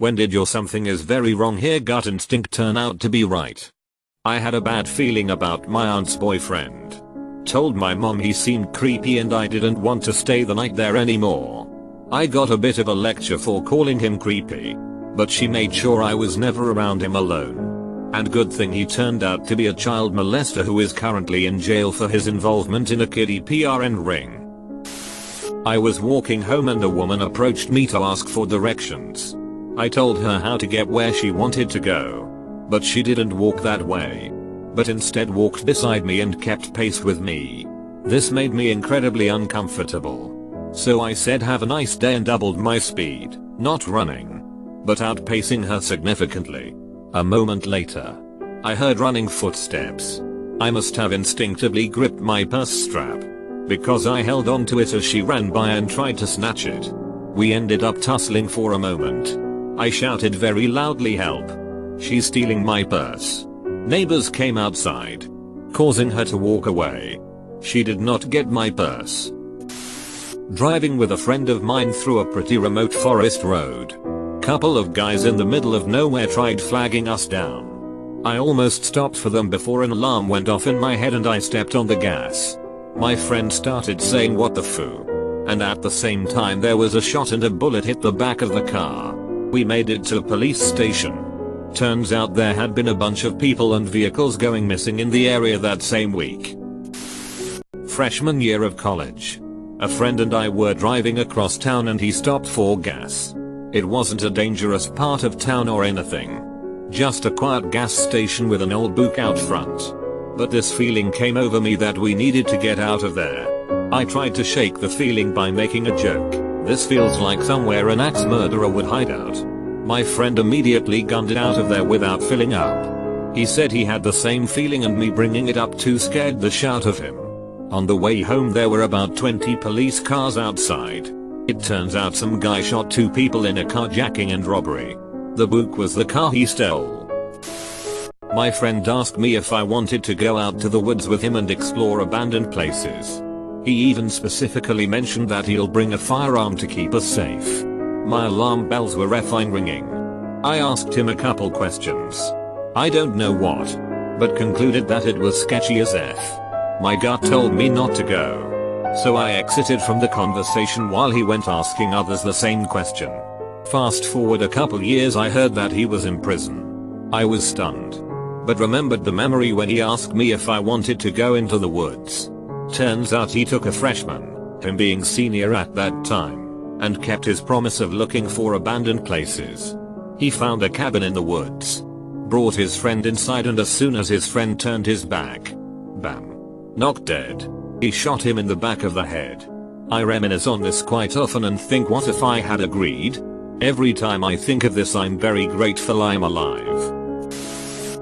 When did your something is very wrong here gut instinct turn out to be right? I had a bad feeling about my aunt's boyfriend. Told my mom he seemed creepy and I didn't want to stay the night there anymore. I got a bit of a lecture for calling him creepy, but she made sure I was never around him alone. And good thing he turned out to be a child molester who is currently in jail for his involvement in a kiddie PRN ring. I was walking home and a woman approached me to ask for directions. I told her how to get where she wanted to go, but she didn't walk that way, but instead walked beside me and kept pace with me. This made me incredibly uncomfortable. So I said have a nice day and doubled my speed, not running, but outpacing her significantly. A moment later, I heard running footsteps. I must have instinctively gripped my purse strap, because I held onto it as she ran by and tried to snatch it. We ended up tussling for a moment. I shouted very loudly, help. She's stealing my purse. Neighbors came outside, causing her to walk away. She did not get my purse. Driving with a friend of mine through a pretty remote forest road. Couple of guys in the middle of nowhere tried flagging us down. I almost stopped for them before an alarm went off in my head and I stepped on the gas. My friend started saying what the foo. And at the same time there was a shot and a bullet hit the back of the car. We made it to a police station. Turns out there had been a bunch of people and vehicles going missing in the area that same week. Freshman year of college. A friend and I were driving across town and he stopped for gas. It wasn't a dangerous part of town or anything. Just a quiet gas station with an old book out front. But this feeling came over me that we needed to get out of there. I tried to shake the feeling by making a joke. This feels like somewhere an axe murderer would hide out. My friend immediately gunned it out of there without filling up. He said he had the same feeling and me bringing it up too scared the shit out of him. On the way home there were about 20 police cars outside. It turns out some guy shot 2 people in a carjacking and robbery. The book was the car he stole. My friend asked me if I wanted to go out to the woods with him and explore abandoned places. He even specifically mentioned that he'll bring a firearm to keep us safe. My alarm bells were effing ringing. I asked him a couple questions. I don't know what, but concluded that it was sketchy as F. My gut told me not to go. So I exited from the conversation while he went asking others the same question. Fast forward a couple years, I heard that he was in prison. I was stunned, but remembered the memory when he asked me if I wanted to go into the woods. Turns out he took a freshman, him being senior at that time, and kept his promise of looking for abandoned places. He found a cabin in the woods, brought his friend inside, and as soon as his friend turned his back, bam, knocked dead. He shot him in the back of the head. I reminisce on this quite often and think, what if I had agreed? Every time I think of this I'm very grateful I'm alive.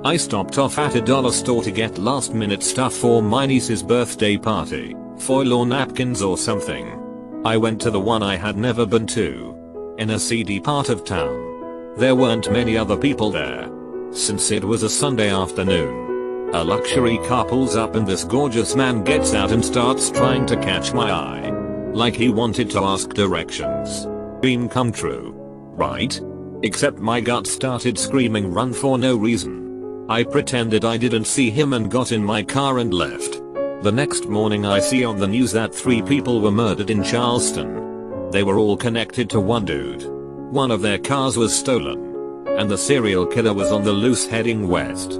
I stopped off at a dollar store to get last minute stuff for my niece's birthday party, foil or napkins or something. I went to the one I had never been to, in a seedy part of town. There weren't many other people there, since it was a Sunday afternoon. A luxury car pulls up and this gorgeous man gets out and starts trying to catch my eye. Like he wanted to ask directions. Dream come true, right? Except my gut started screaming run for no reason. I pretended I didn't see him and got in my car and left. The next morning I see on the news that 3 people were murdered in Charleston. They were all connected to one dude. One of their cars was stolen, and the serial killer was on the loose heading west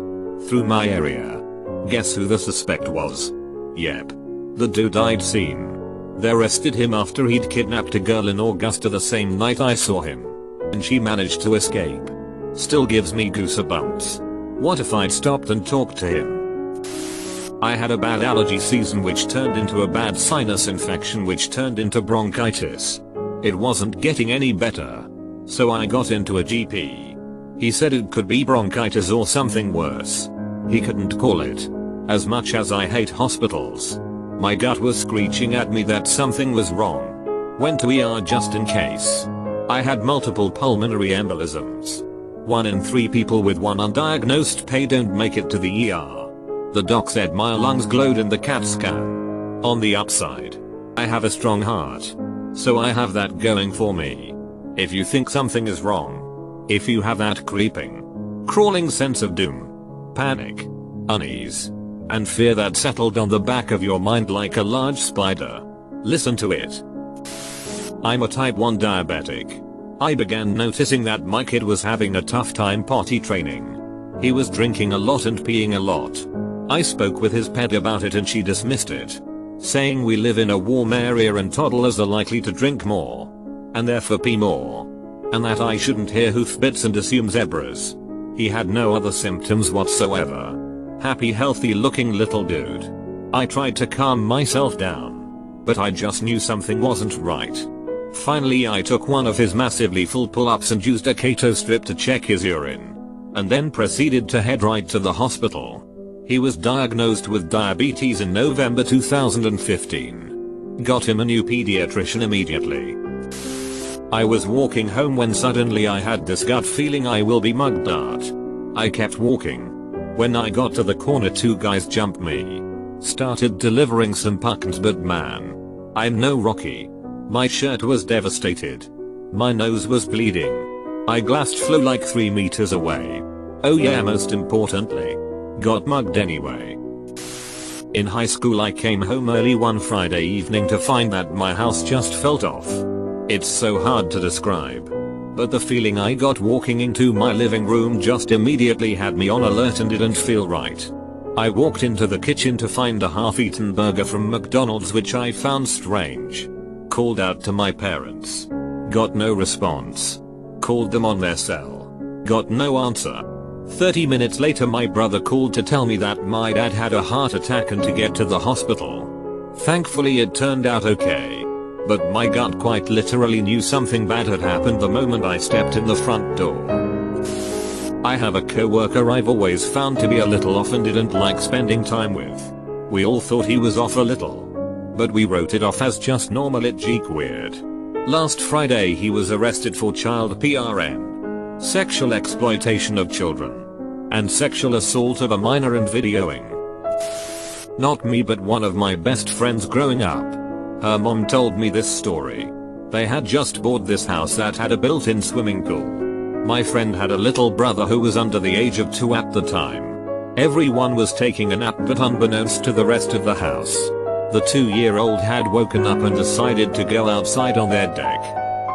through my area. Guess who the suspect was? Yep. The dude I'd seen. They arrested him after he'd kidnapped a girl in Augusta the same night I saw him. And she managed to escape. Still gives me goosebumps. What if I'd stopped and talked to him? I had a bad allergy season which turned into a bad sinus infection which turned into bronchitis. It wasn't getting any better. So I got into a GP. He said it could be bronchitis or something worse. He couldn't call it. As much as I hate hospitals, my gut was screeching at me that something was wrong. Went to ER just in case. I had multiple pulmonary embolisms. 1 in 3 people with one undiagnosed PA don't make it to the ER. The doc said my lungs glowed in the CAT scan. On the upside, I have a strong heart. So I have that going for me. If you think something is wrong, If you have that creeping, crawling sense of doom, panic, unease, and fear that settled on the back of your mind like a large spider, listen to it. I'm a type 1 diabetic. I began noticing that my kid was having a tough time potty training. He was drinking a lot and peeing a lot. I spoke with his ped about it and she dismissed it, saying we live in a warm area and toddlers are likely to drink more, and therefore pee more, and that I shouldn't hear hoofbeats and assume zebras. He had no other symptoms whatsoever. Happy, healthy looking little dude. I tried to calm myself down, but I just knew something wasn't right. Finally I took one of his massively full pull-ups and used a keto strip to check his urine, and then proceeded to head right to the hospital. He was diagnosed with diabetes in November 2015. Got him a new pediatrician immediately. I was walking home when suddenly I had this gut feeling I will be mugged out. I kept walking. When I got to the corner, 2 guys jumped me. Started delivering some puckins, but man, I'm no Rocky. My shirt was devastated. My nose was bleeding. I glassed flew like 3 meters away. Oh yeah, most importantly, got mugged anyway. In high school I came home early one Friday evening to find that my house just felt off. It's so hard to describe, but the feeling I got walking into my living room just immediately had me on alert and didn't feel right. I walked into the kitchen to find a half-eaten burger from McDonald's, which I found strange. Called out to my parents. Got no response. Called them on their cell. Got no answer. 30 minutes later my brother called to tell me that my dad had a heart attack and to get to the hospital. Thankfully it turned out okay. But my gut quite literally knew something bad had happened the moment I stepped in the front door. I have a coworker I've always found to be a little off and didn't like spending time with. We all thought he was off a little, but we wrote it off as just normal. It geek weird. Last Friday he was arrested for child PRN, sexual exploitation of children, and sexual assault of a minor and videoing. Not me, but one of my best friends growing up. Her mom told me this story. They had just bought this house that had a built-in swimming pool. My friend had a little brother who was under the age of 2 at the time. Everyone was taking a nap, but unbeknownst to the rest of the house, the 2-year-old had woken up and decided to go outside on their deck.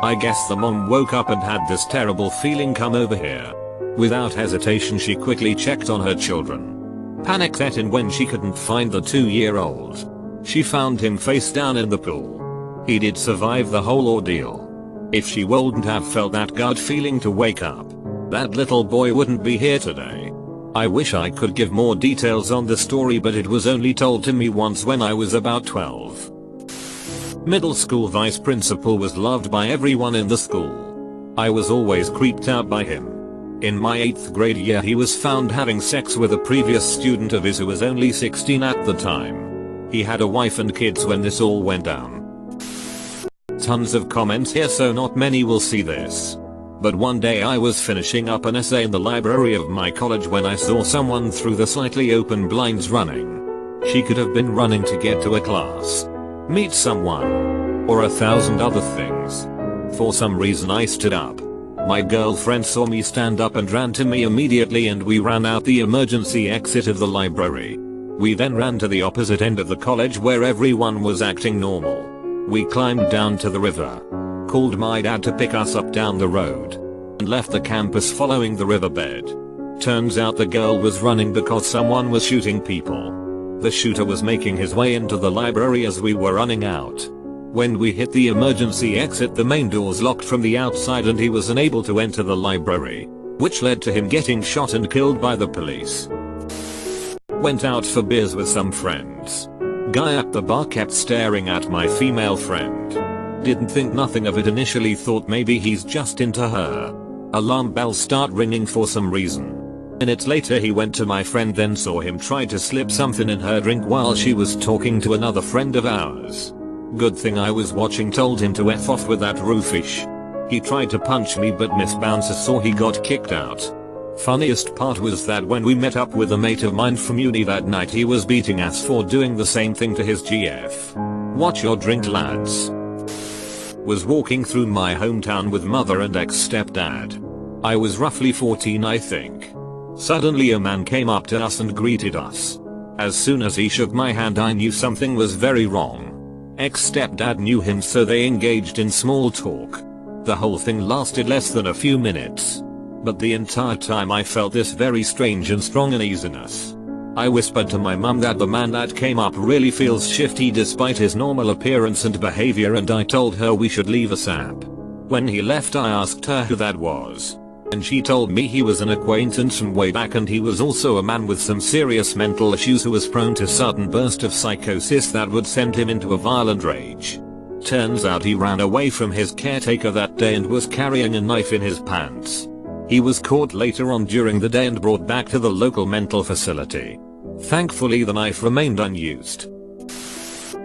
I guess the mom woke up and had this terrible feeling come over her. Without hesitation she quickly checked on her children. Panic set in when she couldn't find the 2-year-old. She found him face down in the pool. He did survive the whole ordeal. If she wouldn't have felt that gut feeling to wake up, that little boy wouldn't be here today. I wish I could give more details on the story, but it was only told to me once when I was about 12. Middle school vice principal was loved by everyone in the school. I was always creeped out by him. In my 8th grade year he was found having sex with a previous student of his who was only 16 at the time. He had a wife and kids when this all went down. Tons of comments here, so not many will see this. But one day I was finishing up an essay in the library of my college when I saw someone through the slightly open blinds running. She could have been running to get to a class, meet someone, or 1,000 other things. For some reason I stood up. My girlfriend saw me stand up and ran to me immediately, and we ran out the emergency exit of the library. We then ran to the opposite end of the college where everyone was acting normal. We climbed down to the river, called my dad to pick us up down the road, and left the campus following the riverbed. Turns out the girl was running because someone was shooting people. The shooter was making his way into the library as we were running out. When we hit the emergency exit, the main doors locked from the outside and he was unable to enter the library, which led to him getting shot and killed by the police. Went out for beers with some friends. Guy at the bar kept staring at my female friend. Didn't think nothing of it initially, thought maybe he's just into her. Alarm bells start ringing for some reason. Minutes later he went to my friend, then saw him try to slip something in her drink while she was talking to another friend of ours. Good thing I was watching, told him to F off with that roofish. He tried to punch me but Miss Bouncer saw he got kicked out. Funniest part was that when we met up with a mate of mine from uni that night, he was beating us for doing the same thing to his GF. Watch your drink, lads. Was walking through my hometown with mother and ex-stepdad. I was roughly 14, I think. Suddenly a man came up to us and greeted us. As soon as he shook my hand I knew something was very wrong. Ex-stepdad knew him, so they engaged in small talk. The whole thing lasted less than a few minutes. But the entire time I felt this very strange and strong uneasiness. I whispered to my mum that the man that came up really feels shifty despite his normal appearance and behavior, and I told her we should leave ASAP. When he left I asked her who that was. And she told me he was an acquaintance from way back, and he was also a man with some serious mental issues who was prone to sudden burst of psychosis that would send him into a violent rage. Turns out he ran away from his caretaker that day and was carrying a knife in his pants. He was caught later on during the day and brought back to the local mental facility. Thankfully the knife remained unused.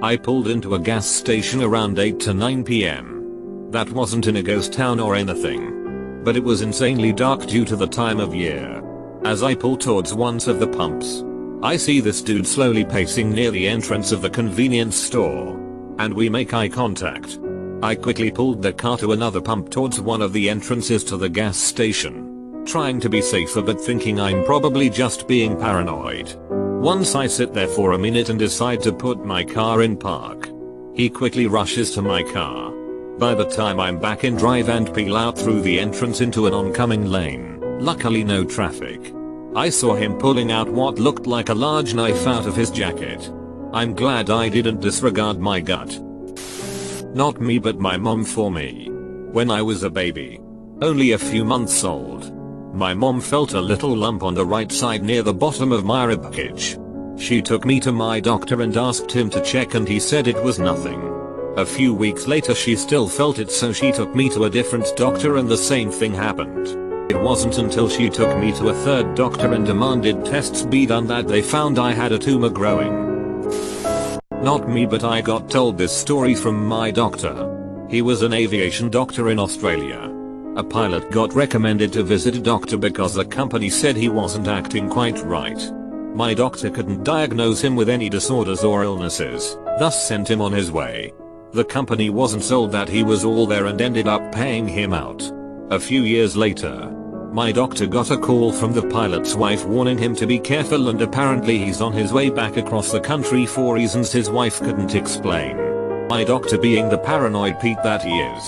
I pulled into a gas station around 8 to 9 PM. That wasn't in a ghost town or anything. But it was insanely dark due to the time of year. As I pull towards one of the pumps, I see this dude slowly pacing near the entrance of the convenience store. And we make eye contact. I quickly pulled the car to another pump towards one of the entrances to the gas station. Trying to be safer but thinking I'm probably just being paranoid. Once I sit there for a minute and decide to put my car in park, he quickly rushes to my car. By the time I'm back in drive and peel out through the entrance into an oncoming lane, luckily no traffic, I saw him pulling out what looked like a large knife out of his jacket. I'm glad I didn't disregard my gut. Not me but my mom for me. When I was a baby, only a few months old, my mom felt a little lump on the right side near the bottom of my ribcage. She took me to my doctor and asked him to check, and he said it was nothing. A few weeks later she still felt it, so she took me to a different doctor and the same thing happened. It wasn't until she took me to a third doctor and demanded tests be done that they found I had a tumor growing. Not me but I got told this story from my doctor. He was an aviation doctor in Australia. A pilot got recommended to visit a doctor because the company said he wasn't acting quite right. My doctor couldn't diagnose him with any disorders or illnesses, thus sent him on his way. The company wasn't sold that he was all there and ended up paying him out. A few years later, my doctor got a call from the pilot's wife warning him to be careful, and apparently he's on his way back across the country for reasons his wife couldn't explain. My doctor, being the paranoid Pete that he is,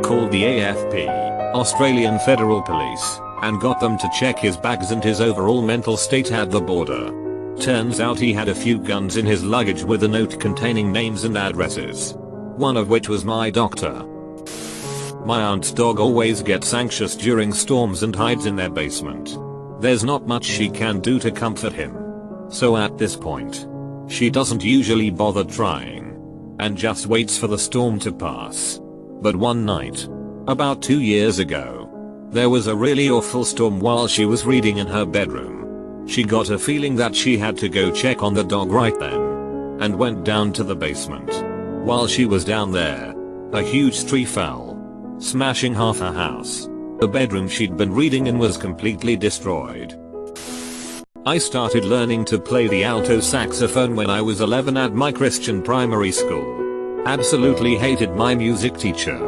called the AFP, Australian Federal Police, and got them to check his bags and his overall mental state at the border. Turns out he had a few guns in his luggage with a note containing names and addresses. One of which was my doctor. My aunt's dog always gets anxious during storms and hides in their basement. There's not much she can do to comfort him. So at this point, she doesn't usually bother trying, and just waits for the storm to pass. But one night, about 2 years ago, there was a really awful storm while she was reading in her bedroom. She got a feeling that she had to go check on the dog right then, and went down to the basement. While she was down there, a huge tree fell, smashing half her house. The bedroom she'd been reading in was completely destroyed. I started learning to play the alto saxophone when I was 11 at my Christian primary school. Absolutely hated my music teacher.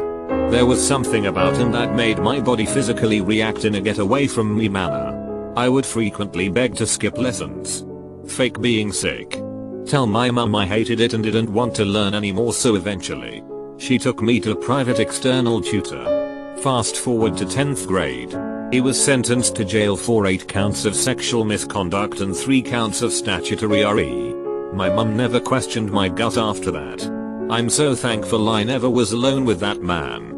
There was something about him that made my body physically react in a get away from me manner. I would frequently beg to skip lessons, fake being sick, tell my mum I hated it and didn't want to learn anymore, so eventually she took me to a private external tutor. Fast forward to 10th grade. He was sentenced to jail for 8 counts of sexual misconduct and 3 counts of statutory RE. My mum never questioned my gut after that. I'm so thankful I never was alone with that man.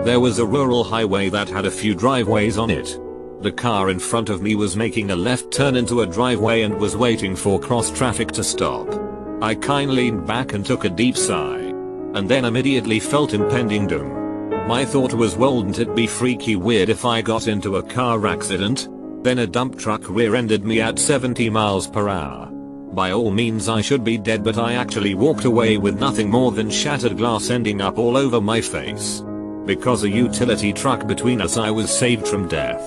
There was a rural highway that had a few driveways on it. The car in front of me was making a left turn into a driveway and was waiting for cross traffic to stop. I kindly leaned back and took a deep sigh, and then immediately felt impending doom. My thought was, wouldn't it be freaky weird if I got into a car accident? Then a dump truck rear-ended me at 70 miles per hour. By all means I should be dead, but I actually walked away with nothing more than shattered glass ending up all over my face. Because a utility truck between us, I was saved from death.